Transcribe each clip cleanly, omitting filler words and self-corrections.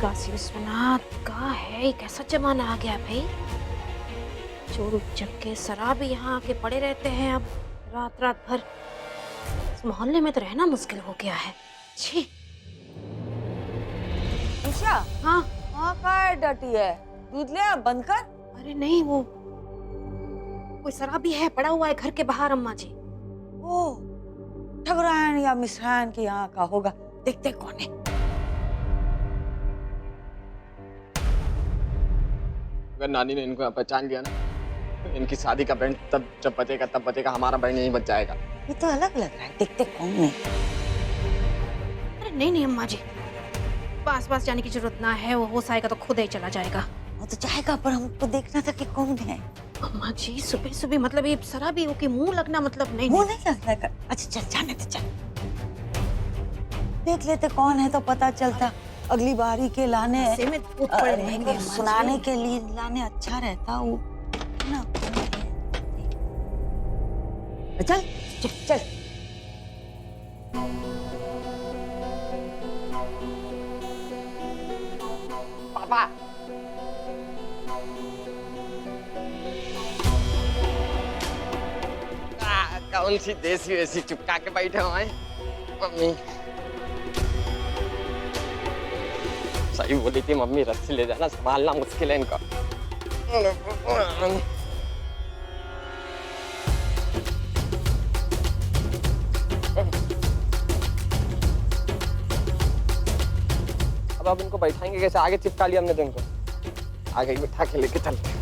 काशी विश्वनाथ, का है, एक ऐसा जमाना आ गया भाई। चोर उचक्के शराबी यहाँ आके पड़े रहते हैं अब रात रात भर। इस मोहल्ले में तो रहना मुश्किल हो गया है। छी। उषा, हाँ वहाँ का है डटी है, दूध ले आ, बंद कर। अरे नहीं, वो कोई शराबी है पड़ा हुआ है घर के बाहर अम्मा जी। ओ, ठगरायन या मिश्रायन के यहाँ का होगा, देखते कौन है। अगर नानी ने इनको पहचान लिया ना, तो इनकी शादी का बैंड तब जब बजेगा तब बजेगा, हमारा बैंड नहीं बज जाएगा। ये तो अलग लग रहा है, देखते कौन है। अरे नहीं नहीं अम्मा जी, पास पास जाने की जरूरत ना है, वो होश आएगा तो खुद ही चला जाएगा। वो तो जाएगा, पर हमको देखना था कि कौन है। अम्मा जी सुबह सुबह मतलब ये शराबी के मुंह लगना मतलब नहीं। वो नहीं लगता कर। अच्छा चल, जाने दे, चल देख लेते कौन है तो पता चलता। अगली बारी के लाने ऐसे में कूद पड़े रहेंगे अम्मा जी। सुनाने के लिए लाने अच्छा रहता वो ना। चल चल चल। पापा, कौन सी देसी वैसी चिपका के बैठे हुए हैं मम्मी। सही बोली थी मम्मी, रस्सी ले जाना संभालना मुश्किल है इनका। अब इनको बैठाएंगे कैसे? आगे चिपका लिया हमने तो इनको, आगे बिठा के लेके चलते हैं।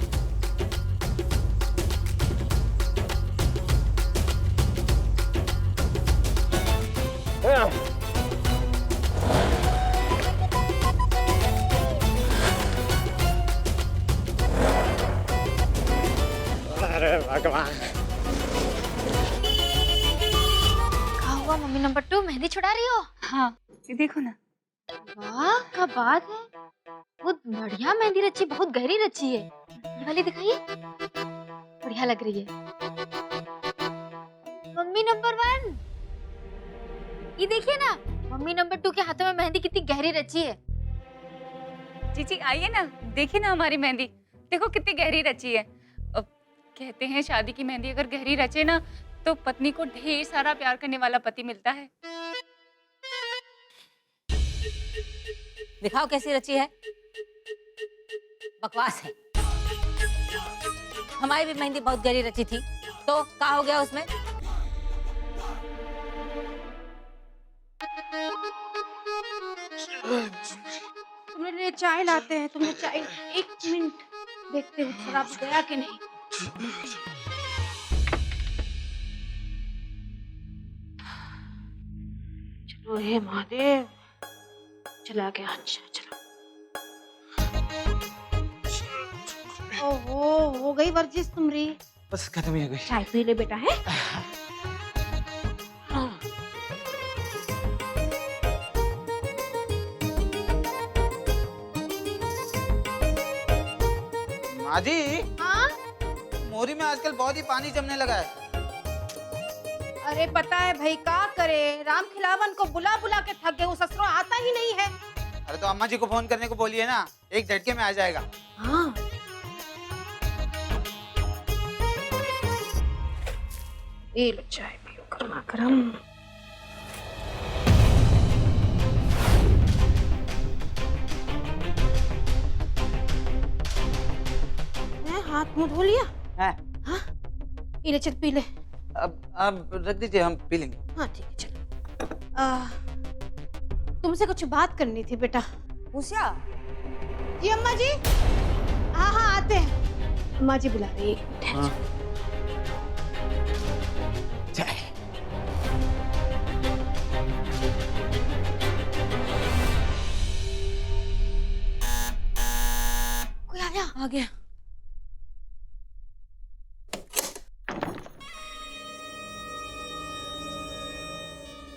अरे भगवान, क्या हुआ मम्मी नंबर 2, मेहंदी छुड़ा रही हो? हाँ, ये देखो ना। वाह क्या बात है, बहुत बढ़िया मेहंदी रची, बहुत गहरी रची है। ये वाली दिखाइए, बढ़िया लग रही है। मम्मी नंबर 1, ये देखिए ना, मम्मी नंबर 2 के हाथों में मेहंदी कितनी गहरी रची है। जीजी आइए ना, देखिए ना हमारी मेहंदी, देखो कितनी गहरी रची है। अब कहते हैं शादी की मेहंदी अगर गहरी रचे ना तो पत्नी को ढेर सारा प्यार करने वाला पति मिलता है। दिखाओ कैसी रची है। बकवास है, हमारी भी मेहंदी बहुत गहरी रची थी, तो क्या हो गया उसमें? तुम्हारे लिए चाय लाते हैं, तुम्हें चाय। एक मिनट देखते हो शराब गया कि नहीं। चलो हे महादेव, चला गया। अच्छा चलो। ओहो, हो गई वर्जिश तुम्हारी। बस खत्म ही हो गई। चाय पी ले बेटा है। माँ जी, हाँ मोरी में आजकल बहुत ही पानी जमने लगा है। अरे पता है भाई, क्या करे, राम खिलावन को बुला बुला के थक गए, वो ससुरो आता ही नहीं है। अरे तो अम्मा जी को फोन करने को बोलिए ना, एक झटके में आ जाएगा। हाँ ये लो चाय पियो गर्मा गर्म। हाथ मुंह धो लिया? है। हाँ पी ले, चल पी ले। अब रख दीजिए, हम पी लेंगे। हाँ ठीक है चलो। तुमसे कुछ बात करनी थी बेटा। उषा, जी अम्मा जी। हाँ हाँ आते हैं, अम्मा जी बुला रही है। चाय। कोई आया? आ गया।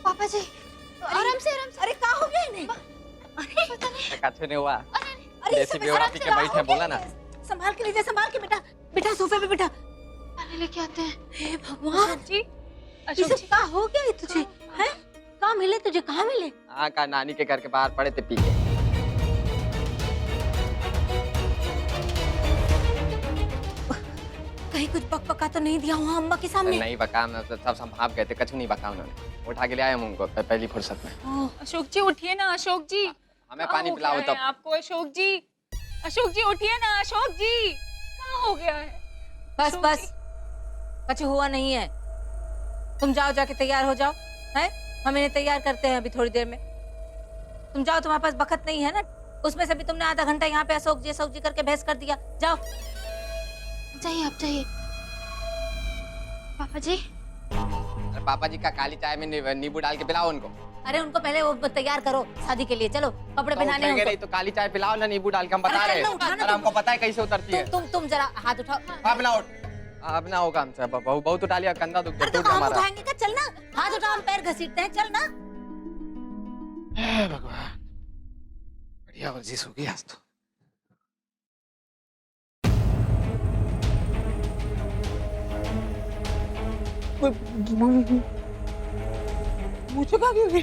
पापा जी आराम से आराम से। अरे क्या हो गया इन्हें? अरे पता नहीं। कुछ नहीं हुआ। अरे जैसी बेवड़ा पी के बैठे बोला ना। संभाल के लीजिए, संभाल के बेटा। बेटा सोफे पे बेटा। पानी लेके आते हैं। हे भगवान जी, ये अशोक सब जी, क्या हो गया तुझे? हैं? कहाँ मिले तुझे, कहाँ मिले? हाँ का नानी के घर के बाहर पड़े थे पी के। कहीं कुछ बकबका तो नहीं दिया वहाँ अम्मा के सामने? नहीं बका, मैं सब संभाप गए थे, कछु नहीं बका उन्होंने। उठा के ले आया उनको पहली फुर्सत में। अशोक जी उठिए ना, अशोक जी। हमें कहाँ पानी हो पिलाओ गया है तब। आपको अशोक जी। अशोक जी उठिए ना, अशोक जी कहाँ हो गया है? बस अशोक बस, जी। कुछ हुआ नहीं है। तुम जाओ, जाके तैयार हो जाओ। हैं? हम इन्हें तैयार करते हैं अभी थोड़ी देर में। तुम जाओ, तुम्हारे पास बखत नहीं है ना? उसमें से भी तुमने आधा घंटा यहाँ पे अशोक जी करके बहस कर दिया। जाओ जाइए आप जाइए। पापा जी अरे पापा जी का काली चाय में नींबू डाल के पिलाओ उनको। अरे उनको पहले वो तैयार करो शादी के लिए। चलो कपड़े तो पहनाने उठेंगे उनको। नहीं तो काली चाय पिलाओ ना, नींबू डाल के, हम बता अरे रहे चल ना, हैं। उठाना अरे तुम। हमको पता है कैसे उतरती है। तुम जरा हाथ उठाओ। हाँ पिलाओ। अब ना होगा हमसे, बहुत उठा लिया, कंधा दुख अरे गया, तो टूट गया हम हमारा। उठाएंगे क्या? चल ना, हाथ उठा, हम पैर घसीटते हैं। चल ना। हे भगवान, बढ़िया वर्जिश होगी आज तो। मुझे कहाँ गिर गई?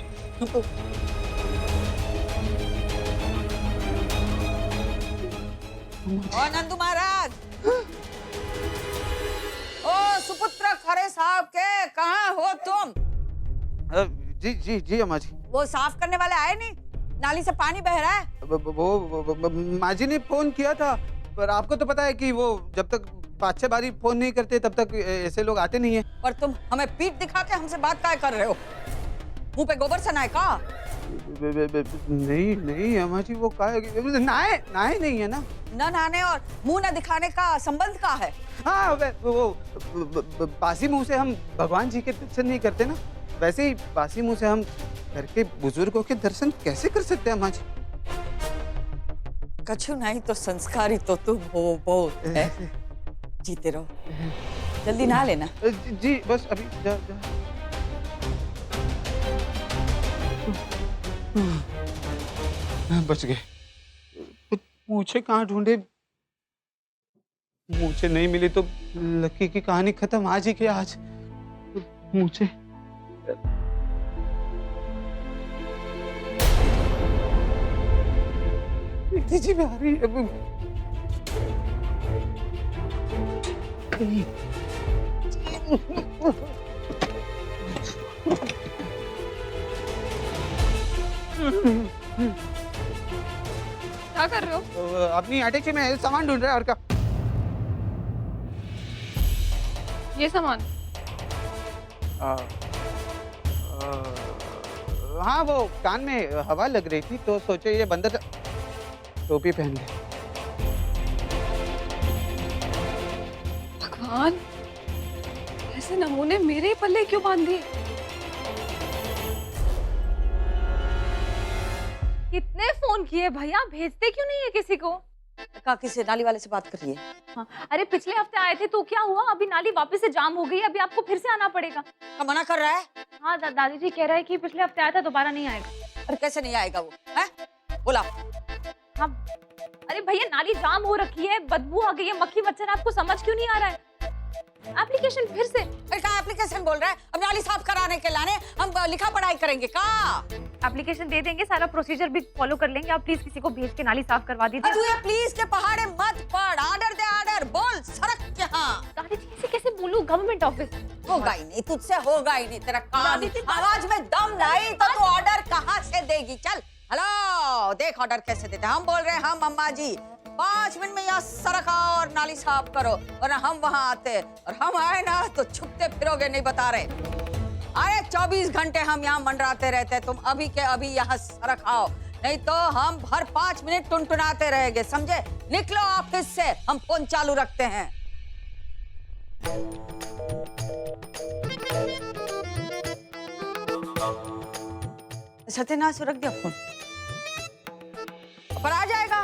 ओ नंदू महाराज, ओ सुपुत्र खरे साहब के, कहाँ हो तुम? जी जी जी अम्मा जी। वो साफ करने वाले आए नहीं? नाली से पानी बह रहा है। वो माँ जी ने फोन किया था, पर आपको तो पता है कि वो जब तक 5-6 बारी फोन नहीं करते तब तक ऐसे लोग आते नहीं है। पर तुम हमें पीठ दिखा के हमसे बात काय कर रहे हो? मुंह पे गोबर सना है का? नहीं नहीं अम्मा जी, वो नहाए नहाए नहीं है ना। न नहाने और मुंह न दिखाने का संबंध का है? हाँ वो बासी मुंह से हम भगवान जी के दर्शन नहीं करते ना, वैसे ही बासी मुंह से हम घर के बुजुर्गों के दर्शन कैसे कर सकते हैं अम्मा जी? कछु नहीं तो संस्कारी तो तुम हो बहुत है। जीते रहो, जल्दी नहा लेना। जी बस अभी जा जा। बच गए। मूछे कहाँ ढूंढे? मूछे नहीं मिली तो लकी की कहानी खत्म आज ही के आज। मूछे जी में आ रही है। क्या कर रहे हो? अपनी अटैची में सामान ढूंढ रहा है और क्या। ये सामान हाँ वो कान में हवा लग रही थी तो सोचे ये बंदर टोपी पहन ले। भगवान, ऐसे नमूने मेरे ही पल्ले क्यों बांध दिए? कितने फोन किए भैया, भेजते क्यों नहीं है किसी को? काकी से, नाली वाले से बात करिए। हाँ, अरे पिछले हफ्ते आए थे तो क्या हुआ? अभी नाली वापस से जाम हो गई, अभी आपको फिर से आना पड़ेगा। क्या मना कर रहा है? हाँ दादी जी कह रहे हैं कि पिछले हफ्ते आया था, दोबारा नहीं आएगा। अरे कैसे नहीं आएगा वो? है बोला। हाँ, अरे भैया नाली जाम हो रखी है, बदबू आ गई है, मक्खी मच्छर, आपको समझ क्यों नहीं आ रहा है? एप्लीकेशन फिर से। अरे क्या एप्लीकेशन बोल रहा है? अब नाली साफ कराने के लाने हम लिखा पढ़ाई करेंगे का? एप्लीकेशन दे देंगे, सारा प्रोसीजर भी फॉलो कर लेंगे। आप प्लीज किसी को भेज के नाली साफ करवा दीजिए। तू ये प्लीज के पहाड़े मत पढ़, ऑर्डर दे ऑर्डर, बोल सरक यहाँ। दादी जी ऐसे कैसे बोलूं? Government office. होगा ही नहीं, तुझसे होगा ही नहीं, तेरा कान आवाज में दम नहीं तो तू ऑर्डर कहाँ से देगी? चल हेलो, देख ऑर्डर कैसे देते हैं। हम बोल रहे हैं, हम अम्मा जी 5 मिनट में यहाँ सड़क आओ और नाली साफ करो, वरना हम वहाँ आते और हम आए ना तो छुपते फिरोगे, नहीं बता रहे। अरे 24 घंटे हम यहाँ मंडराते रहते हैं, तुम अभी के अभी यहाँ सड़क आओ, नहीं तो हम हर 5 मिनट टुनटुनाते रहेंगे, समझे? निकलो ऑफिस से, हम फोन चालू रखते हैं। सत्यनाश रख दिया फोन, पर आ जाएगा,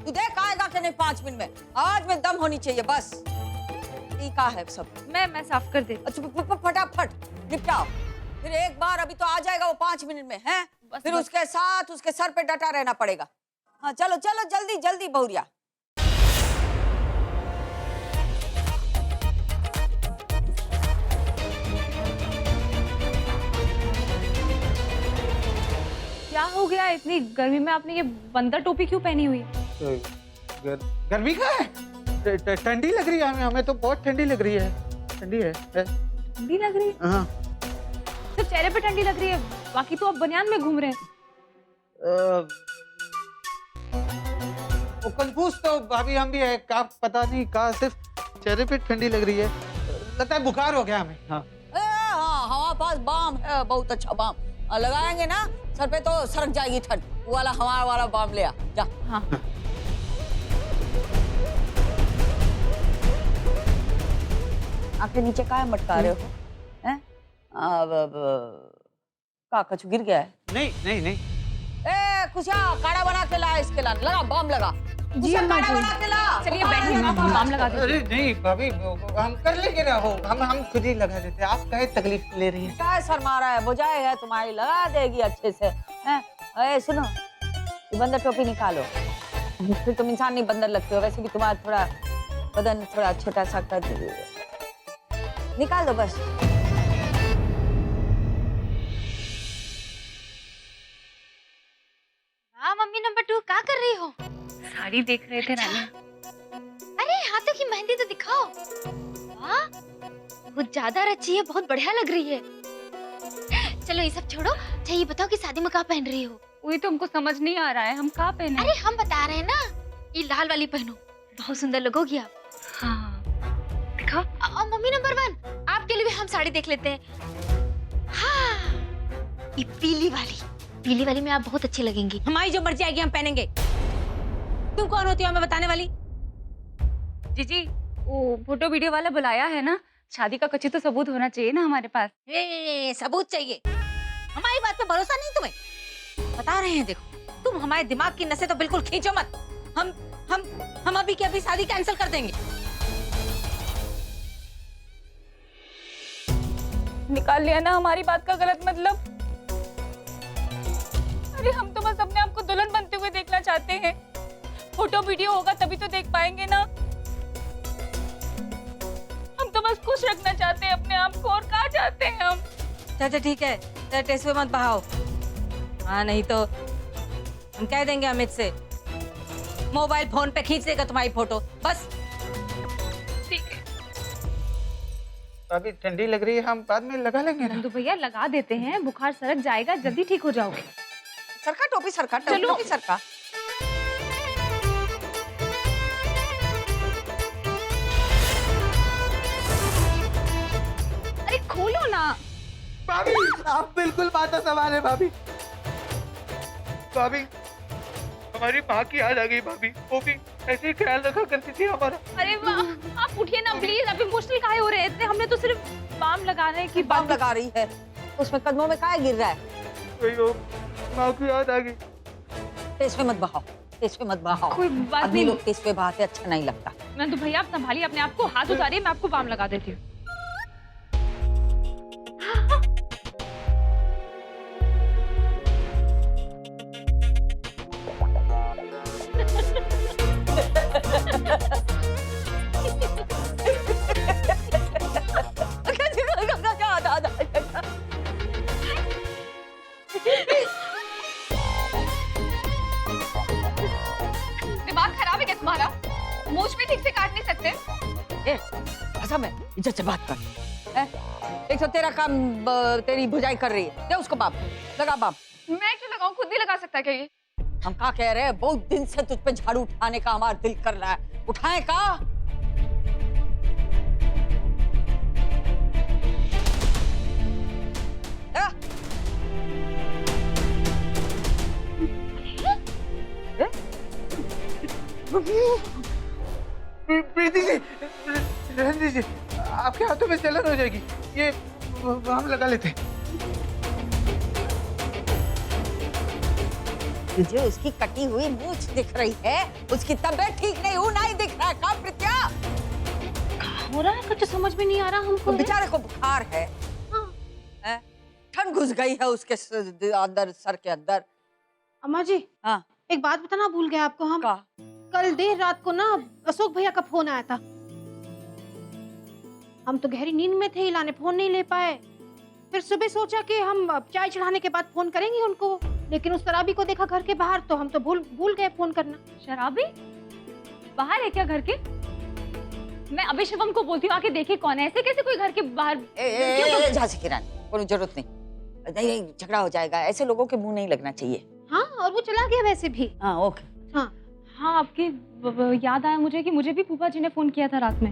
तू देख आएगा कि नहीं 5 मिनट में। आवाज में दम होनी चाहिए बस। ये का है सब? मैं साफ कर दे। अच्छा फटाफट निपटाओ, फिर एक बार अभी तो आ जाएगा वो 5 मिनट में है, फिर उसके साथ उसके सर पे डटा रहना पड़ेगा। हाँ चलो चलो जल्दी जल्दी बहुरिया। क्या हो गया? इतनी गर्मी में आपने ये बंदर टोपी क्यों पहनी हुई है? गर्मी का है? ठंडी लग रही है हमें, हमें तो बहुत ठंडी लग रही है। ठंडी है। ठंडी लग रही है? हाँ। सिर्फ चेहरे पे ठंडी लग रही है, बाकी तो आप बनियान में घूम रहे हैं। वो कंफ्यूज तो भाभी हम भी है, का पता नहीं कहा, सिर्फ चेहरे पे ठंडी लग रही है, लगता है बुखार हो गया हमें। हाँ हाँ, हमारे पास बाम है, बहुत अच्छा बाम लगाएंगे ना सर पे तो सरक जाएगी ठंड। वो वाला हमारा वाला बाम ले आ जा। हाँ। आंखें नीचे काहे मटका रहे हो? हैं? का कछु गिर गया है? नहीं नहीं नहीं। ए खुशिया काढ़ा बना के ला, इसके ला लगा बाम लगा। जी अम्मा काढ़ा जी। बना के ला। चलिए बैठिए, आप बाम लगा दीजिए। अरे नहीं भाभी, हम कर लेंगे ना, वो हम खुद ही लगा देते हैं, आप काहे तकलीफ ले रही हैं? क्या शर्मा रहा है? बुझाए है तुम्हारी, लगा देगी अच्छे से। हैं? ए सुनो, ये बंदर टोपी निकालो, फिर तुम इंसान नहीं बंदर लगते हो। वैसे भी तुम्हारा थोड़ा बदन थोड़ा छोटा सा कर दीजिए, निकाल दो बस। हाँ मम्मी नंबर 2 क्या कर रही हो? साड़ी देख रहे थे रानी। अरे हाथों की मेहंदी तो दिखाओ। वाह, बहुत ज्यादा रची है, बहुत बढ़िया लग रही है। चलो ये सब छोड़ो, अच्छा ये बताओ कि शादी में क्या पहन रही हो? वही तो हमको समझ नहीं आ रहा है, हम कहाँ पहने? अरे हम बता रहे हैं ना, ये लाल वाली पहनो, बहुत सुंदर लगोगी आप। हाँ दिखाओ। और मम्मी नंबर 1, आपके लिए भी हम साड़ी देख लेते हैं। हाँ, ये पीली वाली में आप बहुत अच्छे लगेंगी। हमारी जो मर्जी आएगी हम पहनेंगे। तुम कौन होती हो हमें बताने वाली? जीजी, वो फोटो वीडियो वाला बुलाया है ना, शादी का कुछ तो सबूत होना चाहिए ना हमारे पास। सबूत चाहिए? हमारी बात पे भरोसा नहीं तुम्हें? बता रहे हैं, देखो तुम हमारे दिमाग की नसें तो बिल्कुल खींचो मत। हम अभी की अभी शादी कैंसिल कर देंगे। निकाल लिया ना हमारी बात का गलत मतलब। अरे हम तो बस अपने आप को दुल्हन बनते हुए देखना चाहते हैं। फोटो वीडियो होगा तभी तो देख पाएंगे ना। हम तो बस खुश रखना चाहते हैं अपने आप को, और कहाँ चाहते हैं हम। अच्छा ठीक है, टेस्ट पे मत बहाओ। हाँ नहीं तो हम कह देंगे अमित से, मोबाइल फोन पे खींच देगा तुम्हारी फोटो, बस। ठीक है भाभी ठंडी लग रही है, हम बाद में लगा लेंगे ना। नंदू भैया, लगा देते हैं, बुखार सरक जाएगा, जल्दी ठीक हो जाओगे। सरका टोपी, सरका चलो। टोपी, सरका। अरे खोलो ना। भाभी आप बिल्कुल बात सवाल है भाभी। भाभी हमारी माँ की याद आ गई भाभी, वो भी ऐसे ही ख्याल रखा करती थी हमारा। अरे वाह, आप उठिए ना प्लीज, अभी इमोशनल काहे हो रहे हैं इतने? हमने तो सिर्फ बाम लगाने की बाम लगा रही है, उसमें कदमों में काहे गिर रहा है? माँ की याद आ गई। तेज पे मत बहाओ, तेज पे मत बहाओ। कोई बात आदमी नहीं। लोग तेज पे बहाते अच्छा नहीं लगता। नंदू भैया, आप संभालिए अपने आप को, हाथ उतारिए, मैं आपको बाम लगा देती हूँ। दिमाग खराब है क्या तुम्हारा? मूछ भी ठीक से काट नहीं सकते? ऐसा मैं इज्जत से बात कर। हैं? एक तो तेरा काम तेरी भुजाई कर रही है, दे उसको बाप, लगा बाप। मैं क्यों लगाऊं? खुद नहीं लगा सकता क्या ये? हम क्या कह रहे हैं, बहुत दिन से तुझ पे झाड़ू उठाने का हमारा दिल कर रहा है, उठाए का? प्रीति जी, रहने दीजिए, आपके हाथों में जलन हो जाएगी, ये हम लगा लेते हैं। तुझे उसकी कटी हुई मूछ दिख रही है, उसकी तबीयत ठीक नहीं हो नहीं दिख रहा है का प्रीत्या? हो रहा है कुछ समझ में नहीं आ रहा हमको। तो बेचारे को बुखार है, हैं? ठंड घुस गई है उसके अंदर, सर के अंदर। अम्मा जी, हाँ एक बात बताना भूल गए आपको हम। का? कल देर रात को ना अशोक भैया का फोन आया था। हम तो गहरी नींद में थे, इलाने फोन नहीं ले पाए। फिर सुबह सोचा कि हम चाय चढ़ाने के बाद फोन करेंगे उनको, लेकिन उस शराबी को देखा घर के बाहर, तो हम तो भूल गए फोन करना। शराबी बाहर है क्या घर के? मैं अभी शिवम को बोलती हूँ आके देखे कौन है। ऐसे कैसे कोई घर के बाहर। झांसी की रानी, कोई जरूरत नहीं। नहीं, झगड़ा हो जाएगा, ऐसे लोगों के मुंह नहीं लगना चाहिए। हाँ, और वो चला गया वैसे भी। हाँ ओके। हाँ, हाँ, आपकी याद आया मुझे कि मुझे भी फूफा जी ने फोन किया था रात में।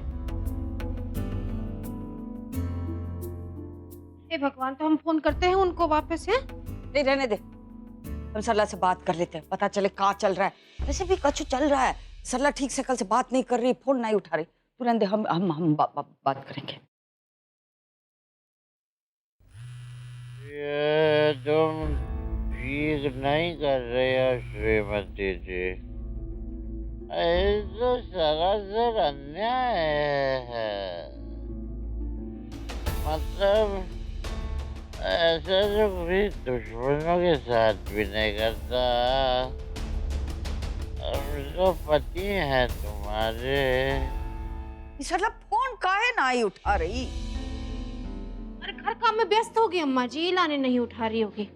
हे भगवान, तो हम फोन करते हैं उनको वापस से। नहीं रहने दे, हम सरला से बात कर लेते हैं, पता चले क्या चल रहा है। वैसे भी कछु चल रहा है, सरला ठीक से कल से बात नहीं कर रही, फोन नहीं उठा रही। तू रहने दे, हम बात करेंगे। ये तुम ठीक नहीं कर रहे हो श्रीमती जी, ये तो सरासर अन्याय है। मतलब ऐसा तो कोई दुश्मनों के साथ भी नहीं करता। और जो पति है तुम्हारे, ये सरला फोन काहे नहीं उठा रही? अरे घर काम में व्यस्त होगी अम्मा जी, लाने नहीं उठा रही होगी।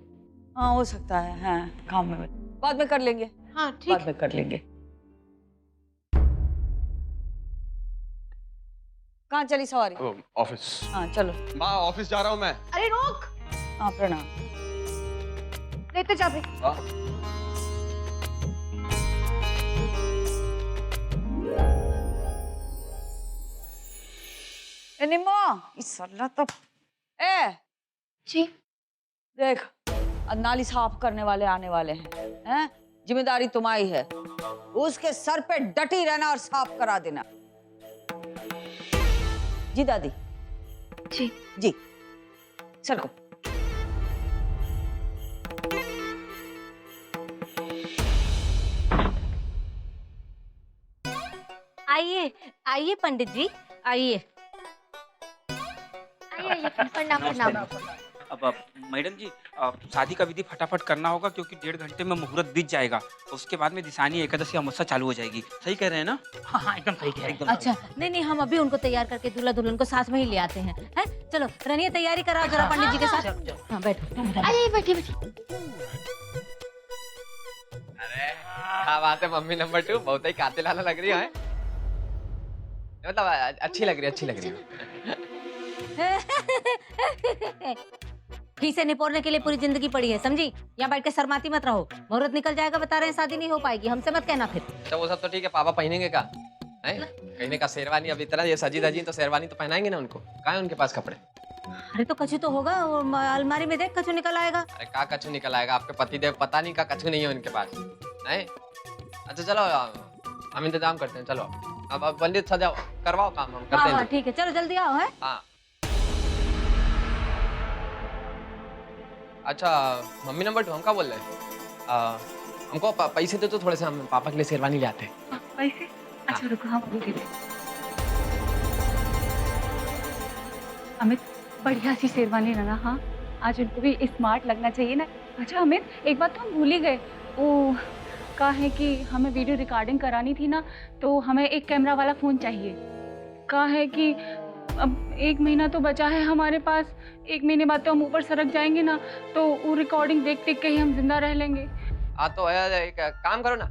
हाँ हो सकता है, हाँ काम में बाद में कर लेंगे। हाँ ठीक बाद है। में कर लेंगे। कहाँ चली सवारी? ऑफिस। हाँ चलो। माँ ऑफिस जा रहा हूँ मैं। अरे रोक, हाँ प्रणाम। लेते जा भाई। निम्मो, इस सरला तो जी देख, अब नाली साफ करने वाले आने वाले हैं? जिम्मेदारी तुम्हारी है, उसके सर पे डटी रहना और साफ करा देना। जी दादी। जी जी सर को। आइए आइए पंडित जी, आइए। आइए प्रणाम प्रणाम। अब मैडम जी, शादी का विधि फटाफट करना होगा क्योंकि 1.5 घंटे में मुहूर्त बीत जाएगा। उसके बाद में दिसानी एकादशी अमावस्या चालू हो जाएगी। सही कह रहे हैं ना? हाँ हाँ एकदम सही कह रहे हैं। एकदम अच्छा नहीं नहीं, हम अभी उनको तैयार करके दूल्हा दुल्हन को साथ में ही ले आते हैं। हैं? चलो रनिया तैयारी कराओ जरा पंडित जी के साथ। हाँ बैठो। आइए बैठिए बैठिए। अरे क्या बात है मम्मी नंबर 2, बहुत ही कातिलाना लग रही है। मतलब अच्छी लग रही है, अच्छी लग रही है। फीसे निपोरने के लिए पूरी जिंदगी पड़ी है, समझी? यहाँ बैठ के शर्माती मत रहो। मुहूर्त निकल जाएगा, बता रहे हैं, शादी नहीं हो पाएगी। हमसे मत कहना फिर। तो वो सब तो ठीक है, पापा पहनेंगे का है? कहने का शेरवानी, अब इतना ये सजी धजी तो शेरवानी तो पहनाएंगे ना उनको। कहाँ है उनके पास कपड़े? अरे तो कछु तो होगा, वो अलमारी में देख कछु निकल आएगा। अरे का कछु निकल आएगा? आपके पतिदेव पता नहीं का कछु नहीं है उनके पास, नहीं? अच्छा चलो हम इंतजाम करते हैं। चलो अब पंडित सजाओ, करवाओ काम, हम करते हाँ हैं। ठीक है, चलो जल्दी आओ। है हाँ। अच्छा मम्मी नंबर 2, हम क्या बोल रहे हैं? हमको पैसे दे तो थोड़े से, हम पापा के लिए शेरवानी ले आते हैं। पैसे? अच्छा रुको, हाँ बोलिए। अमित बढ़िया सी शेरवानी लेना। हाँ आज उनको भी स्मार्ट लगना चाहिए ना। अच्छा अमित, एक बात तो हम भूल ही गए। वो कहा है कि हमें वीडियो रिकॉर्डिंग करानी थी ना, तो हमें एक कैमरा वाला फोन चाहिए। कहा है कि अब 1 महीना तो बचा है हमारे पास, 1 महीने बाद तो हम ऊपर सरक जाएंगे ना, तो वो रिकॉर्डिंग देख देख के ही हम जिंदा रह लेंगे। हाँ तो एक काम करो ना,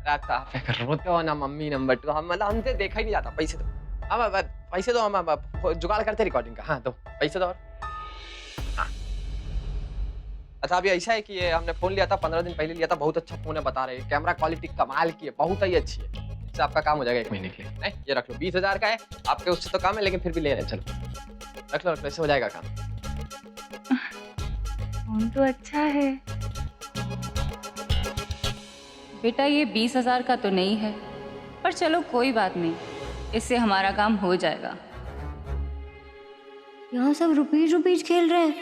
रास्ता रोते हो ना मम्मी नंबर 2, हम मतलब हमसे देखा ही नहीं जाता। पैसे दो, हम पैसे दो, हम जुगाड़ करते रिकॉर्डिंग का। हाँ दो पैसे दो। हाँ अच्छा अभी ऐसा है कि ये हमने फोन लिया था 15 दिन पहले लिया था, बहुत अच्छा फोन है, बता रहे हैं कैमरा क्वालिटी कमाल की है, बहुत ही अच्छी है। इससे आपका काम हो जाएगा 1 महीने के लिए। नहीं ये रख लो, 20,000 का है, आपके उससे तो कम है लेकिन फिर भी ले रहे हैं। चलो रख लो, ऐसे हो जाएगा काम। फोन तो अच्छा है बेटा, ये 20,000 का तो नहीं है, पर चलो कोई बात नहीं, इससे हमारा काम हो जाएगा। यहाँ सब रुपीज रुपीज खेल रहे हैं,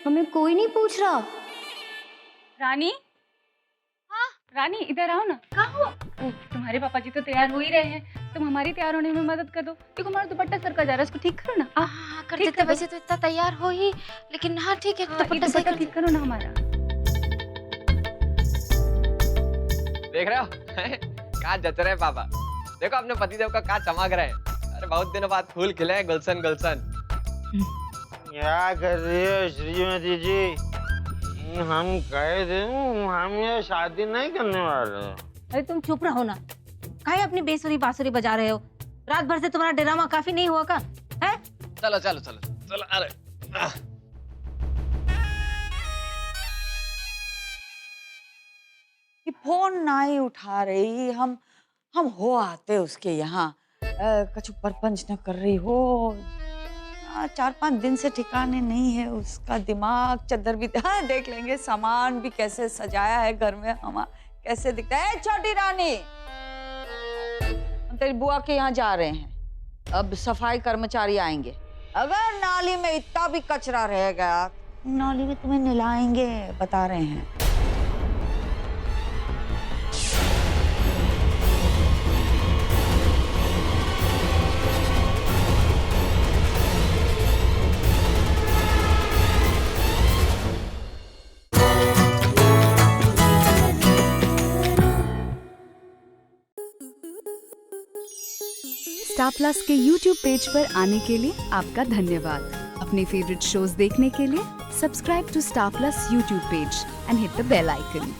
हमें कोई नहीं पूछ रहा। रानी, हाँ रानी इधर आओ ना। कहाँ हो? तुम्हारे पापा जी तो तैयार हो ही रहे हैं, तुम हमारी तैयार होने में मदद कर दो। देखो हमारा दुपट्टा सर का जा रहा है, इसको ठीक करो ना। हाँ कर देते, वैसे तो इतना तैयार हो ही, लेकिन हाँ ठीक है, दुपट्टा सही कर ठीक करो ना हमारा। देख रहे हो कहाँ जच रहे हैं पापा, देखो अपने पतिदेव का कहाँ चमक रहे हैं। अरे बहुत दिनों बाद फूल खिले हैं, गुलशन गुलशन। क्या कर रही हो श्रीमती जी? हम कहे थे हम ये शादी नहीं करने वाले। अरे तुम चुप रहो ना, काहे अपनी बेसुरी बांसुरी बजा रहे हो? रात भर से तुम्हारा ड्रामा काफी नहीं हुआ का है? चलो चलो चलो चलो, अरे ये फोन नहीं उठा रही, हम हो आते उसके यहाँ। कछु परपंच न कर रही हो। 4-5 दिन से ठिकाने नहीं है उसका दिमाग। चद्दर भी हाँ, देख लेंगे, सामान भी कैसे सजाया है घर में, हम कैसे दिखता है। छोटी रानी, हम तेरी बुआ के यहाँ जा रहे हैं, अब सफाई कर्मचारी आएंगे। अगर नाली में इतना भी कचरा रह गया, नाली में तुम्हें नहलाएंगे, बता रहे हैं। स्टार प्लस के YouTube पेज पर आने के लिए आपका धन्यवाद। अपने फेवरेट शोज देखने के लिए subscribe to Star Plus YouTube page and hit the bell icon.